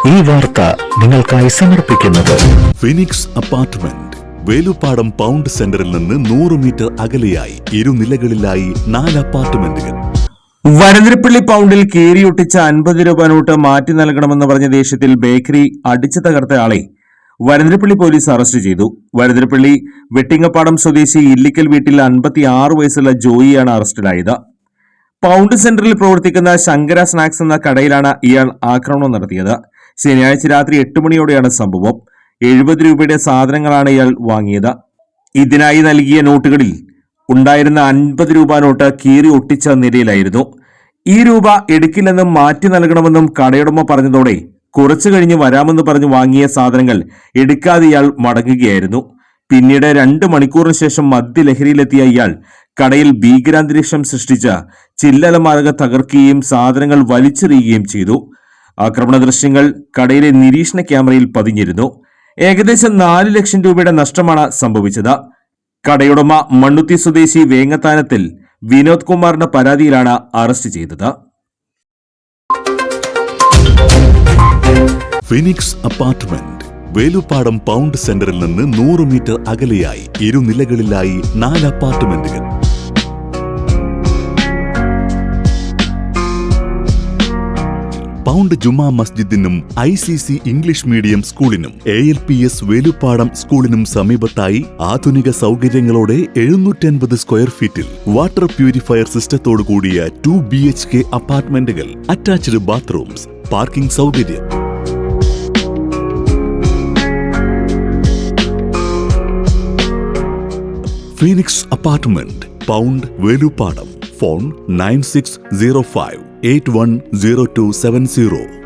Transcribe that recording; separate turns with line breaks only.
ഈ വാർത്ത നിങ്ങൾക്കായി സമർപ്പിക്കുന്നത്
ഫിനിക്സ് അപ്പാർട്ട്മെന്റ്, വേലുപ്പാടം പൗണ്ട് സെന്ററിൽ നിന്ന് 100 മീറ്റർ അകലെയായി ഇരുനിലകളിലായി 4 അപ്പാർട്ട്മെന്റുകൾ.
വരന്തരപ്പള്ളി പൗണ്ടിൽ കീറിയൊട്ടിച്ച 50 രൂപ നോട്ട് മാറ്റി നൽകണമെന്ന് പറഞ്ഞ ദേഷ്യത്തിൽ ബേക്കറി അടിച്ചു തകർത്തയാളെ വരന്തരപ്പള്ളി പോലീസ് അറസ്റ്റ് ചെയ്തു. വരന്തരപ്പള്ളി വെട്ടിങ്ങപ്പാടം സ്വദേശി ഇല്ലിക്കൽ വീട്ടിൽ 56 വയസ്സുള്ള ജോയിയാണ് അറസ്റ്റിലായത്. പൗണ്ട് സെന്ററിൽ പ്രവർത്തിക്കുന്ന ശങ്കര സ്നാക്സ് എന്ന കടയിലാണ് ഇയാൾ ആക്രമണം നടത്തിയത്. ശനിയാഴ്ച രാത്രി 8 മണിയോടെയാണ് സംഭവം. 70 രൂപയുടെ സാധനങ്ങളാണ് ഇയാൾ വാങ്ങിയത്. ഇതിനായി നൽകിയ നോട്ടുകളിൽ ഉണ്ടായിരുന്ന 50 രൂപ നോട്ട് കീറി ഒട്ടിച്ച നിലയിലായിരുന്നു. ഈ രൂപ എടുക്കില്ലെന്നും മാറ്റി നൽകണമെന്നും കടയുടമ പറഞ്ഞതോടെ കുറച്ചു കഴിഞ്ഞ് വരാമെന്ന് പറഞ്ഞ് വാങ്ങിയ സാധനങ്ങൾ എടുക്കാതെ ഇയാൾ മടങ്ങുകയായിരുന്നു. പിന്നീട് 2 മണിക്കൂറിന് ശേഷം മദ്യലഹരിയിലെത്തിയ ഇയാൾ കടയിൽ ഭീകരാന്തരീക്ഷം സൃഷ്ടിച്ച് ചില്ലലമാരക തകർക്കുകയും സാധനങ്ങൾ വലിച്ചെറിയുകയും ചെയ്തു. ആക്രമണ ദൃശ്യങ്ങൾ കടയിലെ നിരീക്ഷണ ക്യാമറയിൽ പതിഞ്ഞിരുന്നു. ഏകദേശം 4 ലക്ഷം രൂപയുടെ നഷ്ടമാണ് സംഭവിച്ചത്. കടയുടമ മണ്ണുത്തി സ്വദേശി വേങ്ങത്താനത്തിൽ വിനോദ് കുമാറിന്റെ പരാതിയിലാണ് അറസ്റ്റ് ചെയ്തത്.
ഫിനിക്സ് അപ്പാർട്ട്മെന്റ്, വേലുപ്പാടം പൗണ്ട് സെന്ററിൽ നിന്ന് 100 മീറ്റർ അകലെയായി ഇരുനിലകളിലായി 4 അപ്പാർട്ട്മെന്റുകൾ. പൗണ്ട് ജുമാ മസ്ജിദിനും ICC ഇംഗ്ലീഷ് മീഡിയം സ്കൂളിനും ALPS വേലുപ്പാടം സ്കൂളിനും സമീപത്തായി ആധുനിക സൗകര്യങ്ങളോടെ 750 സ്ക്വയർ ഫീറ്റിൽ വാട്ടർ പ്യൂരിഫയർ സിസ്റ്റത്തോടു കൂടിയ 2 BHK അപ്പാർട്ട്മെന്റുകൾ, അറ്റാച്ച്ഡ് ബാത്റൂംസ്, പാർക്കിംഗ് സൗകര്യം. Phoenix apartment, pound, Veluppadam. Phone 9605 810270.